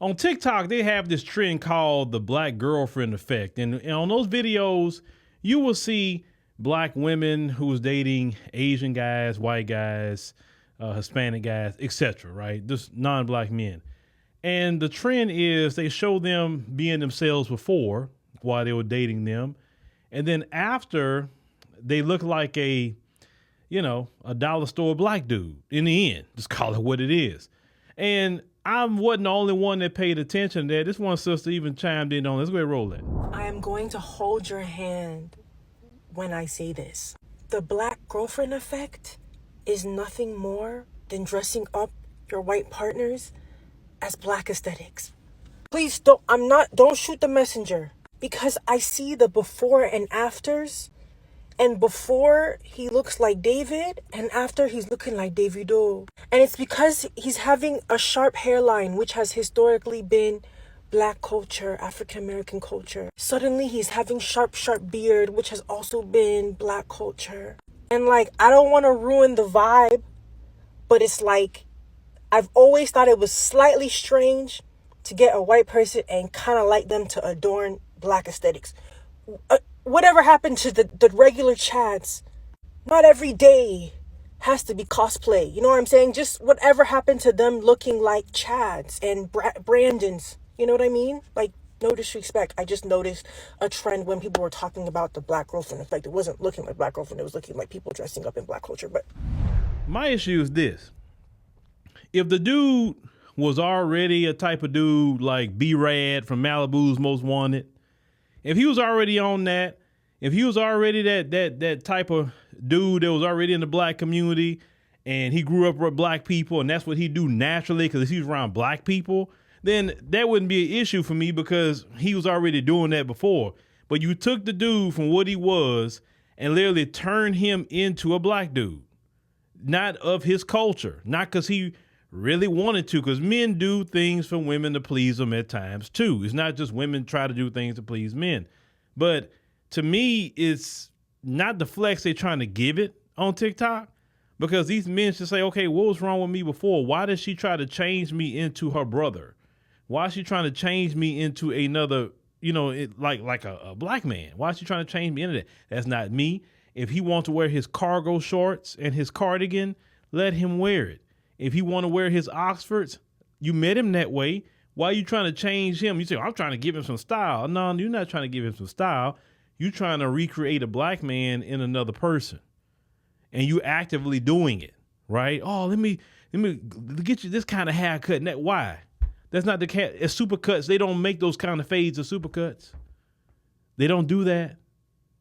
On TikTok, they have this trend called the black girlfriend effect. And on those videos, you will see black women who's dating Asian guys, white guys, Hispanic guys, etc., right? Just non-black men. And the trend is they show them being themselves before while they were dating them. And then after, they look like a dollar store black dude in the end. Just call it what it is. And I wasn't the only one that paid attention to that. This one sister even chimed in on. Let's go ahead and roll that. I am going to hold your hand when I say this. The black girlfriend effect is nothing more than dressing up your white partners as black aesthetics. Please don't shoot the messenger, because I see the before and afters, and before he looks like David and after he's looking like Davido. And it's because he's having a sharp hairline, which has historically been black culture, African American culture. Suddenly he's having sharp beard, which has also been black culture. And I don't want to ruin the vibe, but it's I've always thought it was slightly strange to get a white person and kind of like them to adorn black aesthetics. Whatever happened to the regular Chads? Not every day has to be cosplay. You know what I'm saying? Just whatever happened to them looking like Chads and Brandons. You know what I mean? No disrespect. I just noticed a trend when people were talking about the black girlfriend effect. It wasn't looking like black girlfriend. It was looking like people dressing up in black culture. But my issue is this. If the dude was already a type of dude like B-Rad from Malibu's Most Wanted, if he was already on that, if he was already that type of dude that was already in the black community and he grew up with black people and that's what he do naturally because he's around black people, then that wouldn't be an issue for me because he was already doing that before. But you took the dude from what he was and literally turned him into a black dude, not of his culture, not because he really wanted to, because men do things for women to please them at times too. It's not just women try to do things to please men. But to me, it's not the flex they're trying to give it on TikTok, because these men should say, okay, what was wrong with me before? Why did she try to change me into her brother? Why is she trying to change me into another, like a black man? Why is she trying to change me into that? That's not me. If he wants to wear his cargo shorts and his cardigan, let him wear it. If he want to wear his Oxfords, you met him that way. Why are you trying to change him? You say, I'm trying to give him some style. No, you're not trying to give him some style. You're trying to recreate a black man in another person. And you actively doing it, right? Oh, let me get you this kind of haircut. And that, why? That's not the cat. It's supercuts. They don't make those kind of fades of supercuts. They don't do that.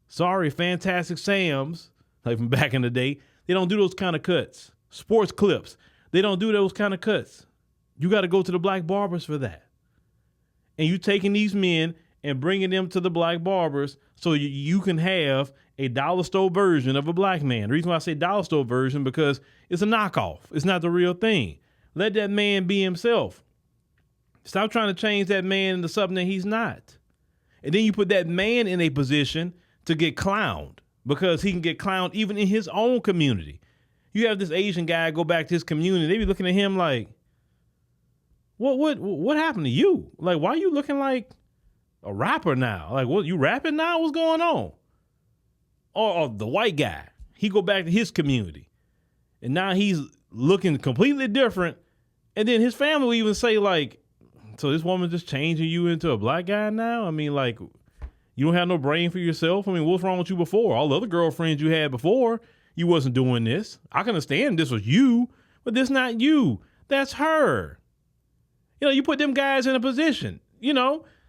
Sorry, Fantastic Sam's, like from back in the day. They don't do those kind of cuts. Sports clips. They don't do those kind of cuts. You got to go to the black barbers for that. And you taking these men and bringing them to the black barbers so you can have a dollar store version of a black man. The reason why I say dollar store version, because it's a knockoff. It's not the real thing. Let that man be himself. Stop trying to change that man into something that he's not. And then you put that man in a position to get clowned, because he can get clowned even in his own community. You have this Asian guy go back to his community. They be looking at him like, what happened to you? Like, why are you looking like a rapper now? Like, what, you rapping now? What's going on? Or the white guy, he go back to his community and now he's looking completely different. And then his family will even say like, so this woman just changing you into a black guy now? I mean, like, you don't have no brain for yourself? I mean, what's wrong with you before? All the other girlfriends you had before, you wasn't doing this. I can understand this was you, but this not you. That's her. You put them guys in a position,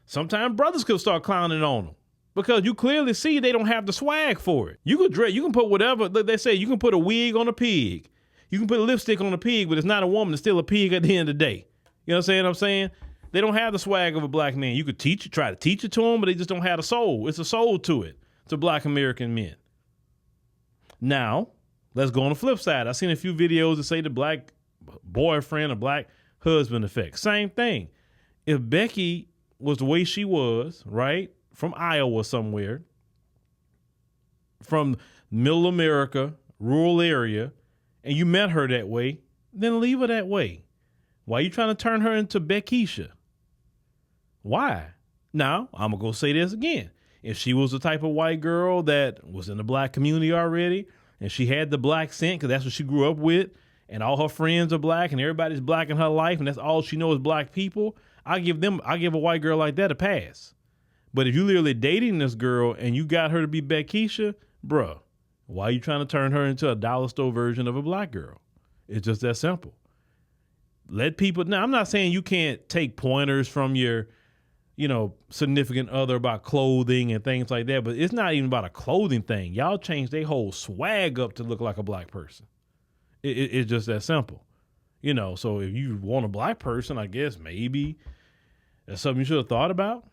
sometimes brothers could start clowning on them because you clearly see they don't have the swag for it. You can put whatever, they say you can put a wig on a pig. You can put a lipstick on a pig, but it's not a woman. It's still a pig at the end of the day. You know what I'm saying? They don't have the swag of a black man. You could try to teach it to them, but they just don't have a soul. It's a soul to it, to black American men. Now, let's go on the flip side. I've seen a few videos that say the black boyfriend or black husband effect. Same thing. If Becky was the way she was, right, from Iowa somewhere, from middle America, rural area, and you met her that way, then leave her that way. Why are you trying to turn her into Beckisha? Why? Now, I'm going to go say this again. If she was the type of white girl that was in the black community already, and she had the black scent because that's what she grew up with, and all her friends are black and everybody's black in her life, and that's all she knows is black people, I give a white girl like that a pass. But if you literally dating this girl and you got her to be Beckisha, bruh, why are you trying to turn her into a dollar store version of a black girl? It's just that simple. Let people, now I'm not saying you can't take pointers from your, significant other about clothing and things like that, but it's not even about a clothing thing. Y'all changed their whole swag up to look like a black person. It's just that simple. So if you want a black person, I guess maybe that's something you should have thought about,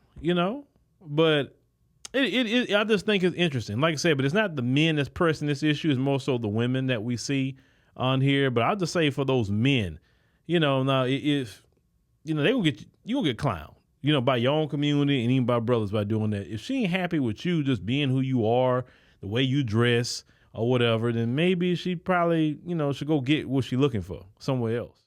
but I just think it's interesting. Like I said, but it's not the men that's pressing this issue. It's more so the women that we see on here. But I'll just say for those men, now if, they will get, you will get clowned, by your own community and even by brothers by doing that. If she ain't happy with you just being who you are, the way you dress or whatever, then maybe she probably, should go get what she's looking for somewhere else.